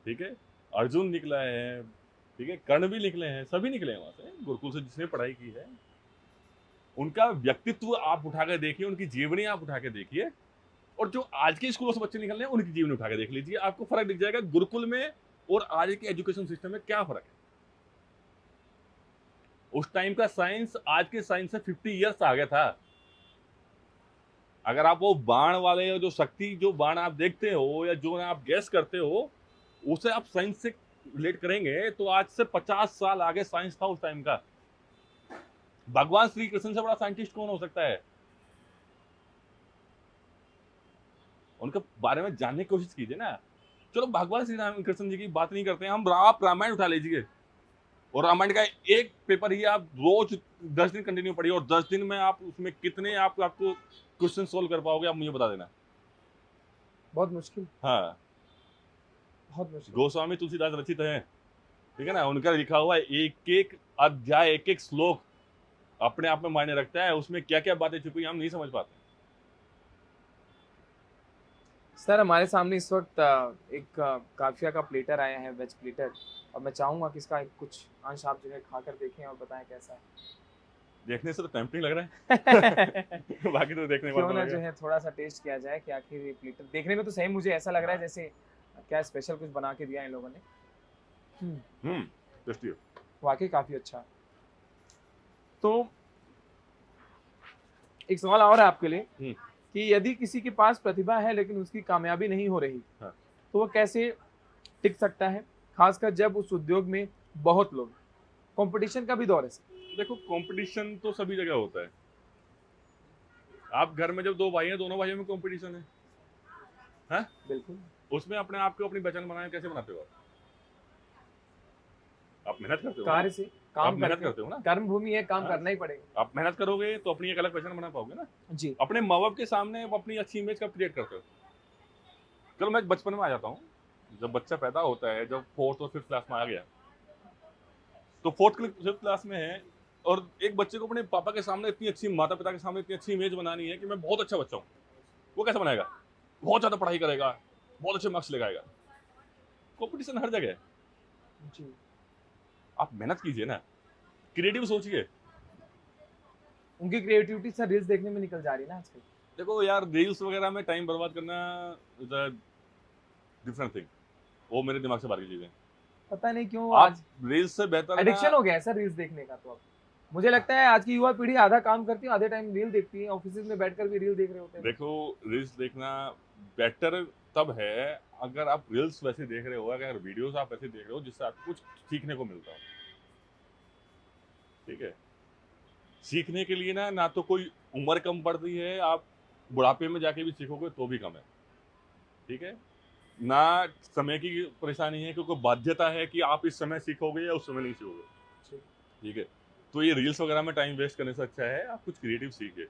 ठीक है, अर्जुन निकला है, ठीक है, कर्ण भी निकले हैं, सभी निकले हैं वहां से गुरुकुल से जिसने पढ़ाई की है। उनका व्यक्तित्व आप उठा के देखिए, उनकी जीवनी आप उठा के देखिए, और जो आज के स्कूलों से बच्चे निकल रहे हैं उनकी जीवनी उठा के देख लीजिए, आपको फर्क दिख जाएगा गुरुकुल में और आज के एजुकेशन सिस्टम में क्या फर्क है। उस टाइम का साइंस आज के साइंस से 50 ईयर्स आगे था। अगर आप वो बाण वाले, जो शक्ति, जो बाण आप देखते हो या जो आप गैस करते हो, उसे आप साइंस से रिलेट करेंगे तो आज से 50 साल आगे साइंस था उस टाइम का। भगवान श्री कृष्ण से बड़ा साइंटिस्ट कौन हो सकता है? उनके बारे में जानने की कोशिश कीजिए ना। चलो भगवान श्री राम कृष्ण जी की बात नहीं करते हैं हम, आप रामायण उठा लीजिए, और रामायण का एक पेपर ही आप रोज 10 दिन कंटिन्यू पढ़िए, और 10 दिन में आप उसमें कितने आपको क्वेश्चन सोल्व कर पाओगे, आप मुझे बता देना। बहुत मुश्किल, हाँ, बहुत मुश्किल। गोस्वामी तुलसीदास रचित है, ठीक है ना, उनका लिखा हुआ एक एक अध्याय, एक एक श्लोक अपने आप में मायने रखता है। उसमें क्या क्या बातें छुपी हम नहीं समझ पाते। सर हमारे सामने इस वक्त एक काफिया का प्लेटर आया है, वेज प्लेटर, और मैं चाहूंगा कि इसका कुछ अंश आप जो है खाकर देखें और बताएं कैसा है। देखने से तो टेम्पटिंग लग रहा है बाकी तो देखने क्यों ना जो है थोड़ा सा टेस्ट किया जाए कि आखिर ये प्लेटर देखने में तो सही मुझे ऐसा लग रहा है जैसे क्या स्पेशल कुछ बना के दिया इन लोगों ने। टेस्टी है, वाकई काफी अच्छा। तो एक सवाल और है आपके लिए कि यदि किसी के पास प्रतिभा है लेकिन उसकी कामयाबी नहीं हो रही, हाँ। तो वो कैसे टिक सकता है, खासकर जब उस उद्योग में बहुत लोग, कंपटीशन का भी दौर है। देखो कंपटीशन तो सभी जगह होता है। आप घर में जब 2 भाई हैं, दोनों भाइयों में कंपटीशन है, हाँ? बिल्कुल। उसमें अपने आप को अपनी पहचान बनाए कैसे बनाते हो आप मेहनत करते हो ना? कार्य से आप काम मेहनत करके करते हो ना? कर्म भूमि है, काम हाँ। करना ही पड़ेगा। आप मेहनत करोगे तो अपनी एक अलग पहचान बना पाओगे ना। जी, अपने माँ बाप के सामने आप अपनी अच्छी इमेज कब क्रिएट करते हो? चलो मैं बचपन में आ जाता हूँ। जब बच्चा पैदा होता है, जब फोर्थ और फिफ्थ क्लास में आ गया, तो फोर्थ फिफ्थ क्लास में है, और एक बच्चे को अपने पापा के सामने इतनी अच्छी, माता पिता के सामने इतनी अच्छी इमेज बनानी है कि मैं बहुत अच्छा बच्चा हूँ। वो कैसे बनाएगा? बहुत ज्यादा पढ़ाई करेगा, बहुत अच्छे मार्क्स लेकर आएगा। कंपटीशन हर जगह है। जी। आप मेहनत कीजिए ना, क्रिएटिव सोचिए। उनकी क्रिएटिविटी सर रील्स देखने में निकल जा रही है ना आजकल। देखो यार, रील्स वगैरह में टाइम बर्बाद करना इज अ डिफरेंट थिंग। वो मेरे दिमाग से बाहर की चीजें हैं। पता नहीं क्यों आप आज रील्स से बेहतर है एडिक्शन ना। हो गया है सर रील्स देखने का। तो अब मुझे लगता है आज की युवा पीढ़ी आधा काम करती है, आधे टाइम रील देखती है, ऑफिस में बैठकर भी रील देख रहे होते हैं। देखो, रील्स देखना बेटर तब है अगर आप रील्स वैसे देख रहे हो, अगर वीडियोस आप ऐसे देख रहे हो जिससे आपको कुछ सीखने को मिलता हो। ठीक है? सीखने के लिए ना तो कोई उम्र कम पड़ती है, आप बुढ़ापे में जाके भी सीखोगे तो भी कम है। ठीक है? ना समय की परेशानी है, क्योंकि बाध्यता है कि आप इस समय सीखोगे या उस समय नहीं सीखोगे। ठीक है? तो ये रील्स वगैरह में टाइम वेस्ट करने से अच्छा है आप कुछ क्रिएटिव सीखे।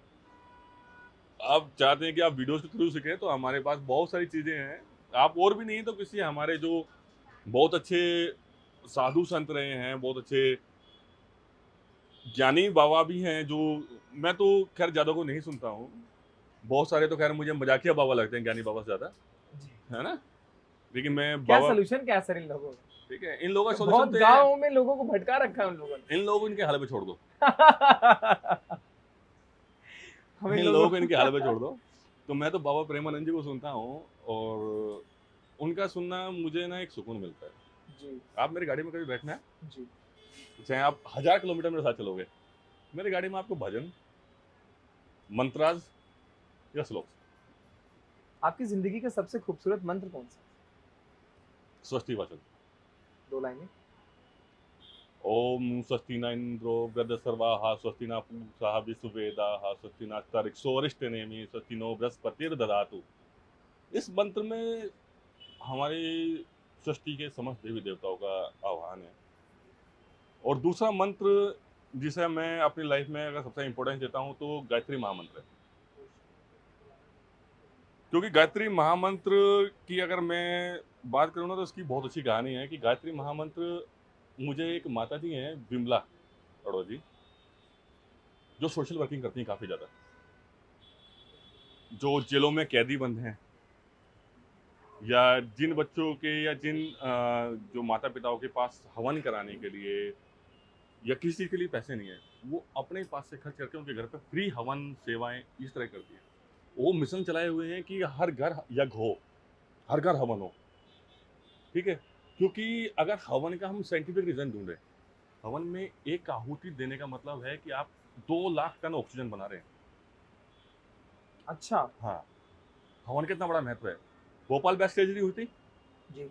आप चाहते हैं कि आप वीडियोस के थ्रू सीखें, तो हमारे पास बहुत सारी चीज़ें हैं। आप और भी नहीं तो किसी हमारे जो बहुत अच्छे साधु संत रहे हैं, बहुत अच्छे ज्ञानी बाबा भी हैं, जो मैं तो खैर ज़्यादा को नहीं सुनता हूँ। बहुत सारे तो खैर मुझे मजाकिया बाबा लगते हैं ज्ञानी बाबा से ज़्यादा, जी। है ना? लेकिन मैं क्या बाबा, सोल्यूशन क्या है सर इन लोगों का? ठीक है, इन लोगों का बहुत सॉल्यूशन तो ये है, गाँव में लोगों को भटका रखा है उन लोगों ने। इन लोगों को इनके हाल पे छोड़ दो। हम इन इन लोगों लोगों को इनके हाल पे छोड़ दो। तो मैं तो बाबा प्रेमानंद जी को सुनता हूँ, और उनका सुनना मुझे ना एक सुकून मिलता है। जी, आप मेरी गाड़ी में कभी बैठना है, जी। चाहे आप 1000 किलोमीटर मेरे साथ चलोगे, मेरी गाड़ी में आपको भजन, मंत्राज या श्लोक, आपकी ज़िंदगी का सबसे खूबसूरत मंत्र कौन-सा है? स्वस्ति वाचन। 2 लाइनें। ओम स्वस्ति न इंद्रो वृद्धसर्वाः स्वस्ति न पूषा विश्ववेदाः स्वस्ति नस्तरिक्षो अरिष्टनेमि स्वस्ति नो बृहस्पतिर्दधातु। इस मंत्र में हमारी सृष्टि के समस्त देवी देवताओं का आह्वान है। और दूसरा मंत्र जिसे मैं अपनी लाइफ में अगर सबसे इम्पोर्टेंस देता हूँ तो गायत्री महामंत्र है। क्योंकि गायत्री महामंत्र की अगर मैं बात करूँ ना तो इसकी बहुत अच्छी कहानी है कि गायत्री महामंत्र, मुझे एक माता जी हैं विमला अड़ो जी, जो सोशल वर्किंग करती हैं काफ़ी ज़्यादा, जो जेलों में कैदी बंद हैं, या जिन बच्चों के या जिन जो माता पिताओं के पास हवन कराने के लिए या किसी चीज़ के लिए पैसे नहीं है, वो अपने पास से खर्च करके उनके घर पे फ्री हवन सेवाएं इस तरह करती है। वो मिशन चलाए हुए हैं कि हर घर यज्ञ हो, हर घर हवन हो। ठीक है? क्योंकि अगर हवन का हम साइंटिफिक रीजन ढूंढें, हवन में एक आहुति देने का मतलब है कि आप 2 लाख टन ऑक्सीजन बना रहे हैं। अच्छा, हाँ, हवन का इतना बड़ा महत्व है। भोपाल बैच ट्रेजेडी हुई थी, जी।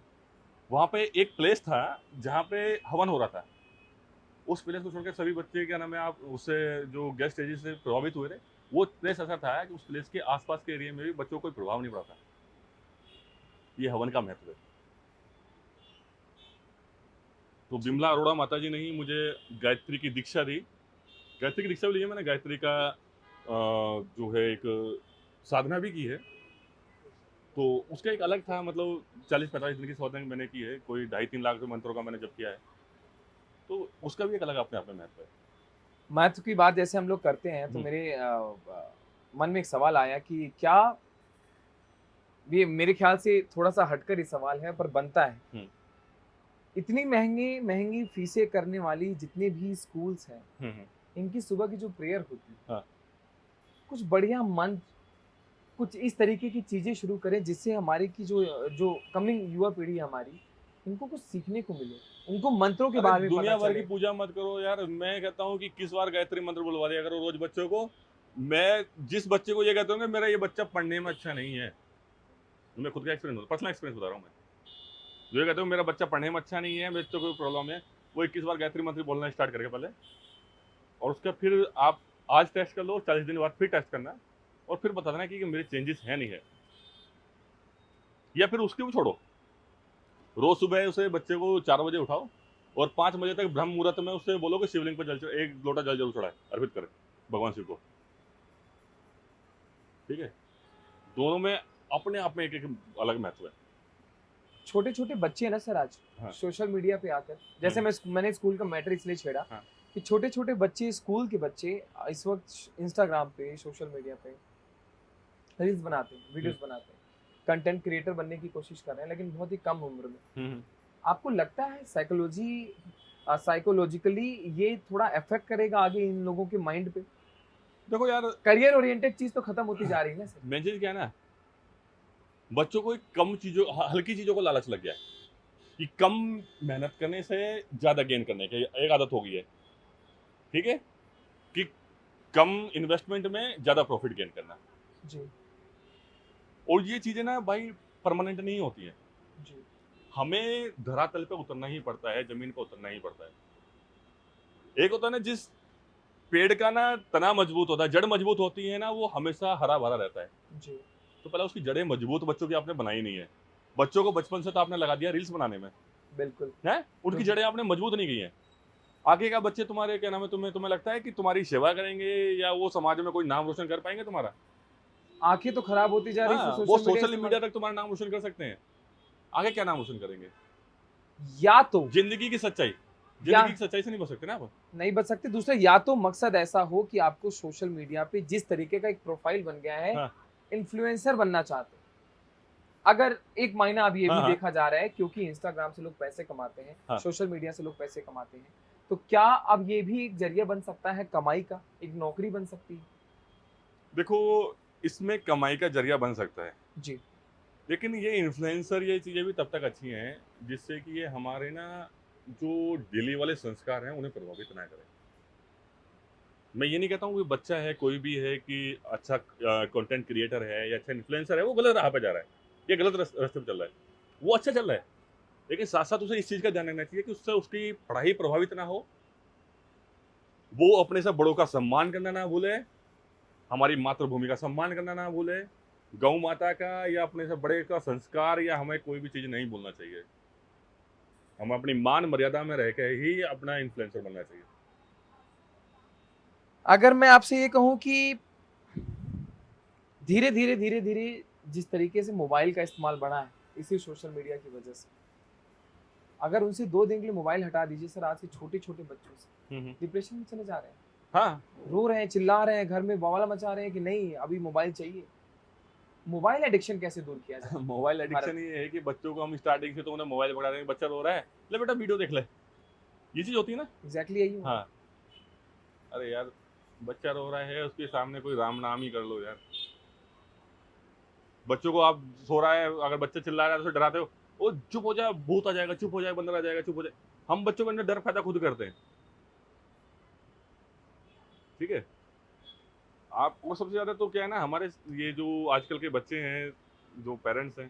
वहाँ पे एक प्लेस था जहाँ पे हवन हो रहा था। उस प्लेस को छोड़कर सभी बच्चे, क्या नाम है, आप उससे जो गेस्ट स्टेजेस से प्रभावित हुए थे, वो प्लेस ऐसा था कि उस प्लेस के आसपास के एरिया में भी बच्चों को कोई प्रभाव नहीं पड़ा था। ये हवन का महत्व है। तो बिमला अरोड़ा माता जी ने ही मुझे गायत्री की दीक्षा दी। गायत्री की दीक्षा भी ली है मैंने, गायत्री का जो है एक साधना भी की है। तो उसका एक अलग था, मतलब 40-45 दिन की साधना मैंने की है, कोई 2.5-3 लाख मंत्रों का मैंने जब किया है। तो उसका भी एक अलग अपने आप में महत्व है। महत्व की बात जैसे हम लोग करते हैं तो मेरे मन में एक सवाल आया कि क्या ये मेरे ख्याल से थोड़ा-सा हटकर ही सवाल है पर बनता है। हम्म, इतनी महँगी फीसें करने वाली जितने भी स्कूल्स हैं, हम्म, इनकी सुबह की जो प्रेयर होती है, हाँ। कुछ बढ़िया मंत्र, कुछ इस तरीके की चीज़ें शुरू करें जिससे हमारी की जो जो कमिंग युवा पीढ़ी है हमारी, इनको कुछ सीखने को मिले। उनको मंत्रों के अरे बारे में दुनिया पता भर की चले। पूजा मत करो यार। मैं कहता हूँ कि किस बार गायत्री मंत्र बुलवा दिया करो रोज बच्चों को। मैं जिस बच्चे को ये कहता हूँ कि मेरा ये बच्चा पढ़ने में अच्छा नहीं है, मैं खुद का एक्सपीरियंस, पर्सनल एक्सपीरियंस बता रहा हूँ मैं, जो ये कहते हो मेरा बच्चा पढ़ने में अच्छा नहीं है, बच्चों को प्रॉब्लम है, वो 21 बार गायत्री मंत्र बोलना स्टार्ट करके पहले, और उसका फिर आप आज टेस्ट कर लो, 40 दिन बाद फिर टेस्ट करना, और फिर बता देना कि मेरे चेंजेस है नहीं है। या फिर उसके भी छोड़ो, रोज सुबह उसे बच्चे को 4 बजे उठाओ और 5 बजे तक ब्रह्म मुहूर्त में उससे बोलो कि शिवलिंग पर एक लोटा जल जरूर चढ़ाए, अर्पित करे भगवान शिव को। ठीक है, दोनों में अपने आप में एक एक अलग महत्व है। छोटे छोटे बच्चे हैं ना सर आज हाँ। सोशल मीडिया पे आकर, जैसे मैंने स्कूल का मैटर इसलिए छेड़ा हाँ। कि छोटे छोटे बच्चे, स्कूल के बच्चे इस वक्त इंस्टाग्राम पे, सोशल मीडिया पे रील्स बनाते हैं, वीडियोस बनाते हैं, कंटेंट क्रिएटर बनने की कोशिश कर रहे हैं, लेकिन बहुत ही कम उम्र में। आपको लगता है साइकोलॉजिकली ये थोड़ा इफेक्ट करेगा आगे इन लोगों के माइंड पे? देखो यार, करियर ओरिएंटेड चीज तो खत्म होती जा रही है ना सर। मेन चीज क्या है ना, बच्चों को कम चीजों, हल्की चीजों को लालच लग गया है कि कम मेहनत करने से ज्यादा गेन करने की एक आदत हो गई है। ठीक है, कि कम इन्वेस्टमेंट में ज्यादा प्रॉफिट गेन करना। जी और ये चीजें ना भाई परमानेंट नहीं होती है, जी हमें धरातल पे उतरना ही पड़ता है, जमीन पे उतरना ही पड़ता है। एक होता है ना, जिस पेड़ का ना तना मजबूत होता है, जड़ मजबूत होती है ना, वो हमेशा हरा भरा रहता है। जी तो पहले उसकी जड़ें मजबूत बच्चों की आपने बनाई नहीं है। बच्चों को बचपन से तो आपने लगा दिया रील्स बनाने में, बिल्कुल है, उनकी जड़ें आपने मजबूत नहीं की हैं। आगे का बच्चे तुम्हारे क्या नाम है, तुम्हें लगता है कि तुम्हारी सेवा करेंगे या वो समाज में कोई नाम रोशन कर पाएंगे तुम्हारा? आंखें तो खराब होती जा रही हाँ, है वो सोशल मीडिया तक तुम्हारा नाम रोशन कर सकते हैं, आगे क्या नाम रोशन करेंगे? या तो जिंदगी की सच्चाई, जिंदगी की सच्चाई से नहीं बच सकते ना आप। नहीं बच सकते। दूसरा, या तो मकसद ऐसा हो कि आपको सोशल मीडिया पे जिस तरीके का एक प्रोफाइल बन गया है, हाँ। इन्फ्लुएंसर बनना चाहते हैं। अगर एक मायना अब ये हाँ, भी हाँ। देखा जा रहा है, क्योंकि इंस्टाग्राम से लोग पैसे कमाते हैं, हाँ। सोशल मीडिया से लोग पैसे कमाते हैं, तो क्या अब ये भी एक जरिया बन सकता है कमाई का, एक नौकरी बन सकती है? देखो, इसमें कमाई का जरिया बन सकता है जी लेकिन ये इन्फ्लुएंसर, ये चीज़ें भी तब तक अच्छी हैं जिससे कि ये हमारे ना जो डेली वाले संस्कार हैं उन्हें प्रभावित ना करें। मैं ये नहीं कहता हूँ कि बच्चा है, कोई भी है, कि अच्छा कंटेंट क्रिएटर है या अच्छा इन्फ्लुएंसर है वो गलत राह पे जा रहा है, ये गलत रास्ते पे चल रहा है, वो अच्छा चल रहा है, लेकिन साथ साथ उसे इस चीज़ का ध्यान रखना चाहिए कि उससे उसकी पढ़ाई प्रभावित ना हो, वो अपने से बड़ों का सम्मान करना ना भूले, हमारी मातृभूमि का सम्मान करना ना भूले, गौ माता का या अपने से बड़े का संस्कार या हमें कोई भी चीज़ नहीं भूलना चाहिए। हमें अपनी मान मर्यादा में रह के ही अपना इन्फ्लुएंसर बनना चाहिए। अगर मैं आपसे ये कहूँ कि धीरे धीरे धीरे धीरे जिस तरीके से मोबाइल का इस्तेमाल बढ़ा है इसी सोशल मीडिया की वजह से, अगर उनसे 2 दिन के लिए मोबाइल हटा दीजिए सर, आज के छोटे छोटे बच्चों से डिप्रेशन में चले जा रहे हैं, हाँ, रो रहे हैं, चिल्ला रहे हैं, घर में बवाल मचा रहे हैं कि नहीं अभी मोबाइल चाहिए। मोबाइल एडिक्शन कैसे दूर किया जाए? मोबाइल एडिक्शन ये है कि बच्चों को हम स्टार्टिंग से तो उन्हें मोबाइल पकड़ा देंगे, बच्चा रो रहा है, ले बेटा वीडियो देख ले, ये चीज़ होती है ना। एग्जैक्टली यही हुआ। हाँ, अरे यार, बच्चा रो रहा है, उसके सामने कोई राम नाम ही कर लो यार। बच्चों को आप सो रहा है, अगर बच्चा चिल्ला रहा है तो उसे डराते हो, ओ चुप हो जा, भूत आ जाएगा, चुप हो जाए, बंदर आ जाएगा, चुप हो जाए। हम बच्चों के अंदर डर पैदा खुद करते हैं। ठीक है, आप और सबसे ज्यादा तो क्या है ना, हमारे ये जो आजकल के बच्चे हैं, जो पेरेंट्स हैं,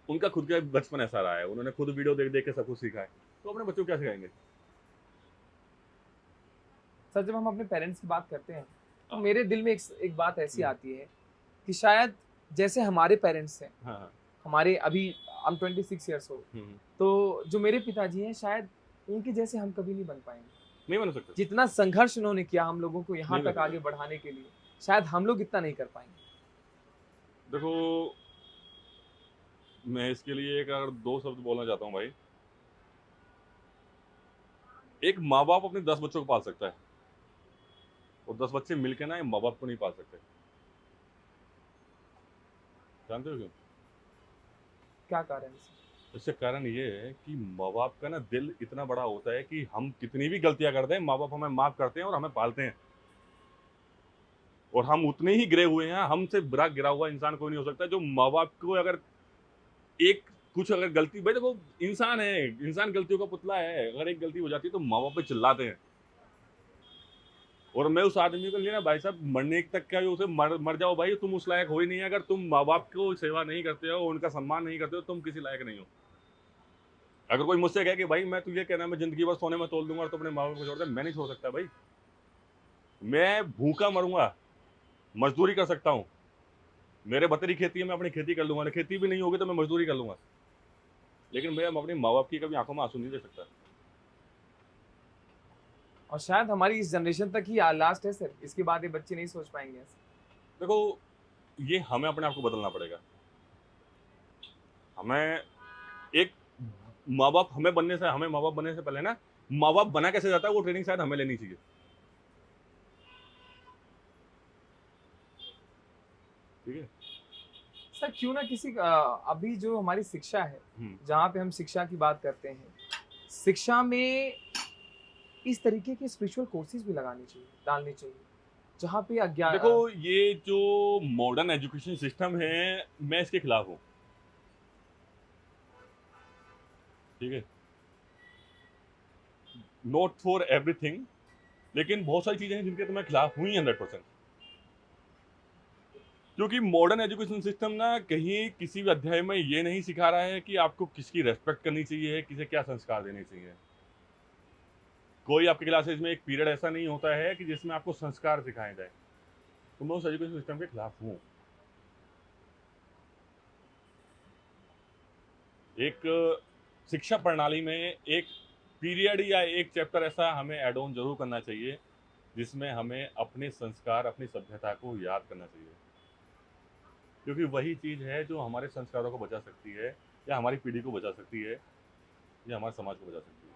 उनका खुद का बचपन ऐसा रहा है, उन्होंने खुद वीडियो देख देख के सब कुछ सीखा है, तो अपने बच्चों को क्या सिखाएंगे? सर, जब हम अपने पेरेंट्स की बात करते हैं तो मेरे दिल में एक बात ऐसी आती है कि शायद जैसे हमारे पेरेंट्स हैं, हाँ, हमारे अभी हम 26 ईयर्स हो, तो जो मेरे पिताजी हैं शायद उनके जैसे हम कभी नहीं बन पाएंगे। नहीं बन सकते। जितना संघर्ष उन्होंने किया हम लोगों को यहाँ नहीं बन तक आगे बढ़ाने के लिए, शायद हम लोग इतना नहीं कर पाएंगे। देखो, मैं इसके लिए एक अगर 2 शब्द बोलना चाहता हूँ भाई। एक माँ बाप अपने 10 बच्चों को पाल सकता है, और 10 बच्चे मिलके ना एक माँ बाप को नहीं पाल सकते। जानते हो क्यों? क्या कारण है? इससे कारण ये है कि माँ बाप का ना दिल इतना बड़ा होता है कि हम कितनी भी गलतियां करते हैं, माँ बाप हमें माफ करते हैं और हमें पालते हैं, और हम उतने ही गिरे हुए हैं। हमसे बुरा गिरा हुआ इंसान कोई नहीं हो सकता जो माँ बाप को अगर एक कुछ अगर गलती, भाई देखो इंसान है, इंसान गलतियों का पुतला है, अगर एक गलती हो जाती है तो माँ बाप पे चिल्लाते हैं। और मैं उस आदमी को लिए ना भाई साहब, मरने तक का उसे मर जाओ भाई, तुम उस लायक हो ही नहीं है। अगर तुम माँ बाप को सेवा नहीं करते हो, उनका सम्मान नहीं करते हो, तुम किसी लायक नहीं हो। अगर कोई मुझसे कहे कि भाई मैं तुझे कहना मैं जिंदगी भर सोने में तोल दूंगा और तो अपने माँ बाप को छोड़ दे, मैं नहीं छोड़ सकता भाई। मैं भूखा मरूंगा, मजदूरी कर सकता हूँ, मेरे बतरी खेती है, मैं अपनी खेती कर लूंगा, खेती भी नहीं होगी तो मैं मजदूरी कर लूंगा, लेकिन मैं अपने माँ बाप की कभी आंखों में आंसू नहीं दे सकता। और शायद हमारी इस जनरेशन तक ही लास्ट है सर, इसके बाद ये बच्चे नहीं सोच पाएंगे ऐसे। देखो, ये हमें अपने आप को बदलना पड़ेगा। हमें एक हमें माँ बाप बनने से पहले ना, माँ बाप बना कैसे जाता है वो ट्रेनिंग शायद हमें लेनी चाहिए। ठीक है। सर क्यों ना किसी अभी जो हमारी शिक्षा है, हम्म, जहाँ पे हम शिक्षा की बात करते हैं, शिक्षा में इस तरीके के स्पिरिचुअल कोर्सेज भी लगाने चाहिए, डालने चाहिए, जहाँ पे अज्ञान देखो, ये जो मॉडर्न एजुकेशन सिस्टम है, मैं इसके खिलाफ हूँ। ठीक है। नॉट फॉर एवरीथिंग, लेकिन बहुत सारी चीजें हैं जिनके तो मैं खिलाफ हूँ ही 100%। क्योंकि मॉडर्न एजुकेशन सिस्टम ना कहीं किसी भी अध्याय में ये नहीं सिखा रहा है कि आपको किसकी रेस्पेक्ट करनी चाहिए, किसे क्या संस्कार देने चाहिए। कोई आपके क्लासेज में एक पीरियड ऐसा नहीं होता है कि जिसमें आपको संस्कार सिखाए जाए। तो मैं उस एजुकेशन सिस्टम के खिलाफ हूँ। एक शिक्षा प्रणाली में एक पीरियड या एक चैप्टर ऐसा हमें ऐड ऑन जरूर करना चाहिए जिसमें हमें अपने संस्कार, अपनी सभ्यता को याद करना चाहिए। क्योंकि वही चीज़ है जो हमारे संस्कारों को बचा सकती है, या हमारी पीढ़ी को बचा सकती है, या हमारे समाज को बचा सकती है।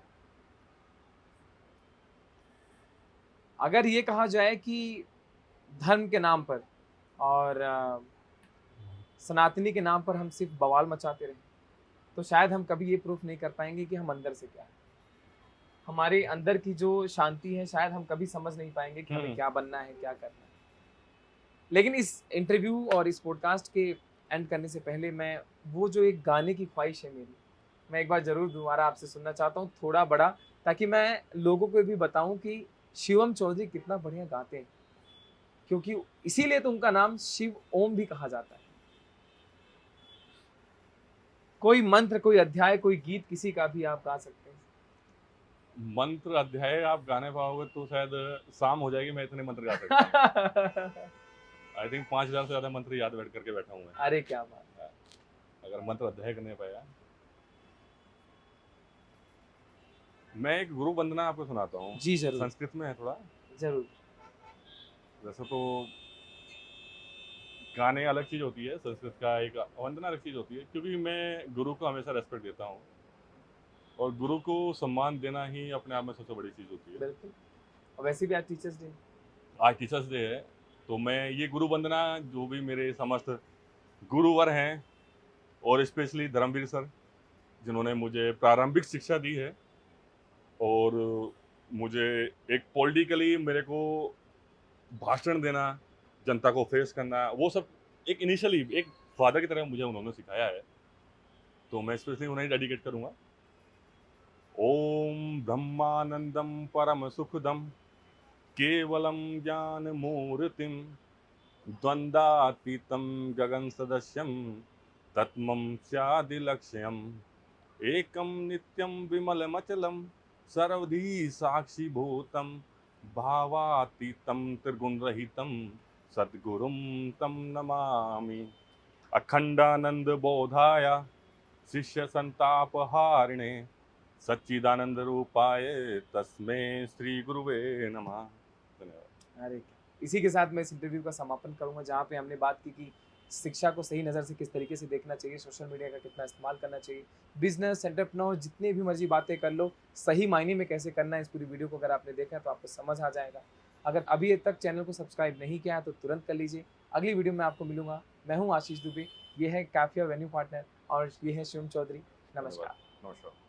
अगर ये कहा जाए कि धर्म के नाम पर और सनातनी के नाम पर हम सिर्फ बवाल मचाते रहें, तो शायद हम कभी ये प्रूफ नहीं कर पाएंगे कि हम अंदर से क्या है। हमारे अंदर की जो शांति है शायद हम कभी समझ नहीं पाएंगे कि हमें क्या बनना है, क्या करना है। लेकिन इस इंटरव्यू और इस पॉडकास्ट के एंड करने से पहले मैं वो जो एक गाने की ख्वाहिश है मेरी, मैं एक बार ज़रूर दोबारा आपसे सुनना चाहता हूँ, थोड़ा बड़ा, ताकि मैं लोगों को भी बताऊँ कि शिवम चौधरी कितना बढ़िया गाते हैं, क्योंकि इसीलिए तो उनका नाम शिव ओम भी कहा जाता है। कोई मंत्र, कोई अध्याय, कोई गीत किसी का भी आप गा सकते हैं। मंत्र अध्याय आप गाने पाओगे तो शायद शाम हो जाएगी, मैं इतने मंत्र गा सकता हूँ। आई थिंक 5000 से ज्यादा मंत्र याद बैठ करके बैठा हूँ मैं। अरे क्या बात है। अगर मंत्र अध्याय करने पाया। मैं एक गुरु वंदना आपको सुनाता हूँ। जी जरूर। संस्कृत में है थोड़ा। जरूर। वैसे तो गाने अलग चीज होती है, संस्कृत का एक वंदना अलग चीज होती है, क्योंकि मैं गुरु को हमेशा रेस्पेक्ट देता हूँ और गुरु को सम्मान देना ही अपने आप में सबसे बड़ी चीज होती है। बिल्कुल। और वैसे भी आज टीचर्स डे। आज टीचर्स डे है, तो मैं ये गुरु वंदना जो भी मेरे समस्त गुरुवर हैं और स्पेशली धर्मवीर सर, जिन्होंने मुझे प्रारंभिक शिक्षा दी है और मुझे एक पॉलिटिकली मेरे को भाषण देना, जनता को फेस करना, वो सब एक इनिशियली एक फादर की तरह मुझे उन्होंने सिखाया है, तो मैं स्पेशली उन्हें डेडिकेट करूँगा। ओम ब्रह्मानंदम परम सुखदम केवलम ज्ञान मूर्तिम द्वंद्वातीतं गगन सदस्यम तत्मं स्यादि लक्ष्यम एकम नित्यम विमलमचलम सर्वधी साक्षीभूतम भावातीतं त्रिगुण रहितं सद्गुरुं तं नमामि। अखंडानंद बोधाय शिष्य संतापहारिणे सच्चिदानंद रूपाय तस्मै श्री गुरुवे नमः। धन्यवाद। अरे इसी के साथ मैं इस इंटरव्यू का समापन करूंगा, जहाँ पे हमने बात की कि शिक्षा को सही नज़र से किस तरीके से देखना चाहिए, सोशल मीडिया का कितना इस्तेमाल करना चाहिए, बिजनेस एंटरप्रेन्योर जितने भी मर्जी बातें कर लो, सही मायने में कैसे करना है। इस पूरी वीडियो को अगर आपने देखा तो आपको समझ आ जाएगा। अगर अभी तक चैनल को सब्सक्राइब नहीं किया है तो तुरंत कर लीजिए। अगली वीडियो में आपको मिलूंगा। मैं हूँ आशीष दुबे, ये है काफिया वेन्यू पार्टनर और ये है शिवम चौधरी। नमस्कार। नमस्कार।